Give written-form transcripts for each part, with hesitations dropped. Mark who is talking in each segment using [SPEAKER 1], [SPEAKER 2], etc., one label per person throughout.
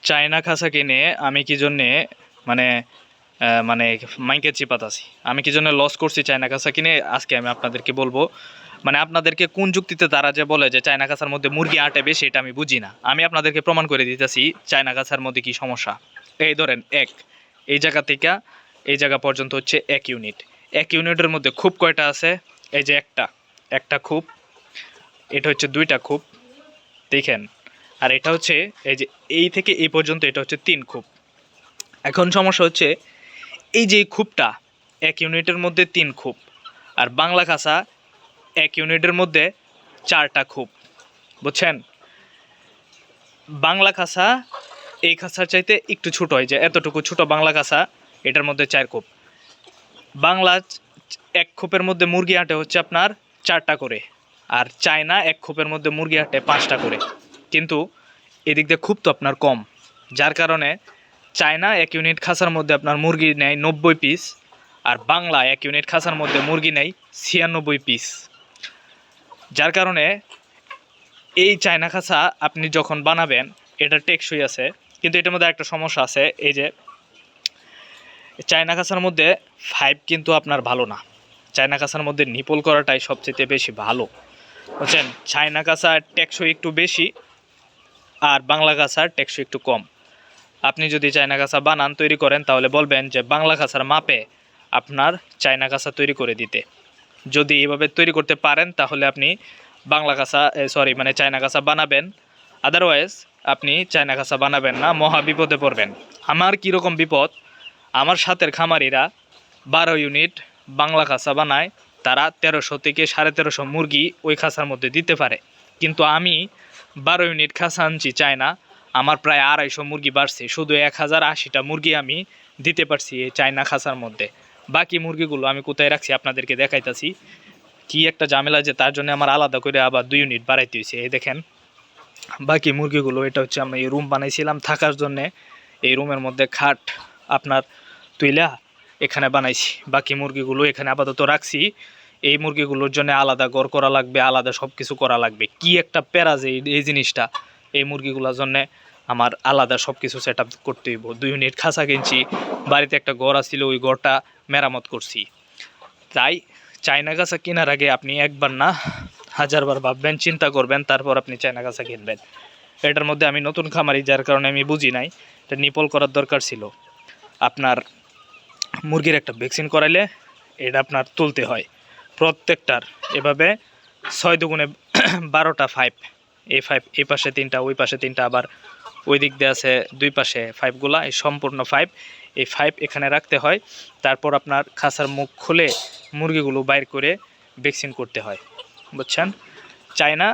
[SPEAKER 1] China খাসা কিনে আমি কি জন্যে মানে মানে মাইকে চিপাতাছি, আমি কি জন্য লস করছি চায়না খাসা কিনে, আজকে আমি আপনাদেরকে বলবো। মানে আপনাদেরকে কোন যুক্তিতে তারা যে বলে যে চায়না খাসার মধ্যে মুরগি আটে বেশি, এটা আমি বুঝি না। আমি আপনাদেরকে প্রমাণ করে দিতেছি চায়না খাসার মধ্যে কি সমস্যা। এই ধরেন এই জায়গা থেকে এই জায়গা পর্যন্ত হচ্ছে 1 ইউনিট। 1 ইউনিটের মধ্যে খুব কয়টা আছে? এই যে একটা খুব, এটা হচ্ছে 2টা খুব, দেখেন। আর এটা হচ্ছে এই যে এই থেকে এই পর্যন্ত এটা হচ্ছে 3 খুব। এখন সমস্যা হচ্ছে এই যে খুবটা 1 ইউনিটের মধ্যে 3 খুব, আর বাংলা খাসা 1 ইউনিটের মধ্যে 4টা খুব, বুঝছেন? বাংলা খাসা এই খাসার চাইতে একটু ছোট, হয় যে এতটুকু ছোট বাংলা খাসা, এটার মধ্যে 4 খুব। বাংলা 1 খোপের মধ্যে মুরগি আটে হচ্ছে আপনার 4টা করে, আর চায়না 1 খোপের মধ্যে মুরগি আটে 5টা করে। কিন্তু এদিক দিয়ে খুব তো আপনার কম, যার কারণে চায়না 1 ইউনিট খাসার মধ্যে আপনার মুরগি নেয় 90 পিস, আর বাংলা 1 ইউনিট খাসার মধ্যে মুরগি নেয় 96 পিস। যার কারণে এই চায়না খাসা আপনি যখন বানাবেন এটা টেকসই আছে, কিন্তু এটার মধ্যে একটা সমস্যা আছে। এই যে চায়না খাসার মধ্যে 5 কিন্তু আপনার ভালো না, চায়না কাঁচার মধ্যে নিপল করাটাই সবচেয়ে বেশি ভালো, বুঝছেন? চায়না কাঁচার টেকসই একটু বেশি, আর বাংলা কাঁচার টেকসই একটু কম। আপনি যদি চায়না কাঁচা বানান তৈরি করেন তাহলে বলবেন যে বাংলা কাঁচার মাপে আপনার চায়না কাঁচা তৈরি করে দিতে। যদি এইভাবে তৈরি করতে পারেন তাহলে আপনি বাংলা কাঁচা মানে চায়না কাঁচা বানাবেন, আদারওয়াইজ আপনি চায়না কাঁচা বানাবেন না, মহা বিপদে পড়বেন। আমার কীরকম বিপদ, আমার সাথের খামারিরা 12 ইউনিট বাংলা খাসা বানায়, তারা 1300 থেকে 1350 মুরগি ওই খাসার মধ্যে দিতে পারে। কিন্তু আমি 12 ইউনিট খাসা আনছি চায়না, আমার প্রায় 250 মুরগি বাড়ছে, শুধু 1080টা মুরগি আমি দিতে পারছি এই চায়না খাসার মধ্যে। বাকি মুরগিগুলো আমি কোথায় রাখছি আপনাদেরকে দেখাইতেছি। কি একটা ঝামেলা যে তার জন্য আমার আলাদা করে আবার 2 ইউনিট বাড়াইতে হয়েছে। এই দেখেন বাকি মুরগিগুলো, এটা হচ্ছে আমি এই রুম বানাইছিলাম থাকার জন্যে, এই রুমের মধ্যে খাট আপনার তুইলা এখানে বানাইছি। বাকি মুরগিগুলো এখানে আপাতত রাখছি, এই মুরগিগুলোর জন্য আলাদা ঘর করা লাগবে, আলাদা সব কিছু করা লাগবে। কি একটা প্যারা যে এই জিনিসটা, এই মুরগিগুলোর জন্য আমার আলাদা সব কিছু সেট আপ করতে হইব। 2 ইউনিট খাঁচা কিনছি, বাড়িতে একটা ঘর আসছিল, ওই ঘরটা মেরামত করছি। তাই চায়না কাঁচা কেনার আগে আপনি একবার না 1000বার ভাববেন, চিন্তা করবেন, তারপর আপনি চায়না কাঁচা কিনবেন। এটার মধ্যে আমি নতুন খামারি, যার কারণে আমি বুঝি নাই, এটা নিপল করার দরকার ছিল। আপনার মুরগির একটা ভ্যাকসিন করাইলে এটা আপনার তুলতে হয় প্রত্যেকটার, এভাবে 6 দুগুণে 12টা 5, এই 5 এই পাশে 3টা, ওই পাশে 3টা, আবার ওই দিক দিয়ে আছে 2 পাশে 5গুলা, এই সম্পূর্ণ 5, এই 5 এখানে রাখতে হয়। তারপর আপনার খাঁচার মুখ খুলে মুরগিগুলো বাইর করে ভ্যাকসিন করতে হয়, বুঝছেন? চায়না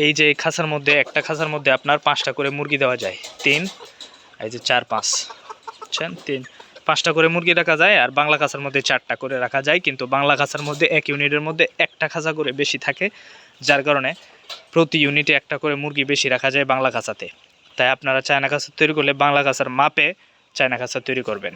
[SPEAKER 1] এই যে খাঁচার মধ্যে, একটা খাঁচার মধ্যে আপনার 5টা করে মুরগি দেওয়া যায়, 3 এই যে 4 5, বুঝছেন? 5টা করে মুরগি রাখা যায়, আর বাংলা খাঁচার মধ্যে 4টা করে রাখা যায়। কিন্তু বাংলা খাঁচার মধ্যে 1 ইউনিটের মধ্যে একটা খাঁচা করে বেশি থাকে, যার কারণে প্রতি ইউনিটে একটা করে মুরগি বেশি রাখা যায় বাংলা খাঁচাতে। তাই আপনারা চায়না খাঁচা তৈরি করলে বাংলা খাঁচার মাপে চায়না খাঁচা তৈরি করবেন।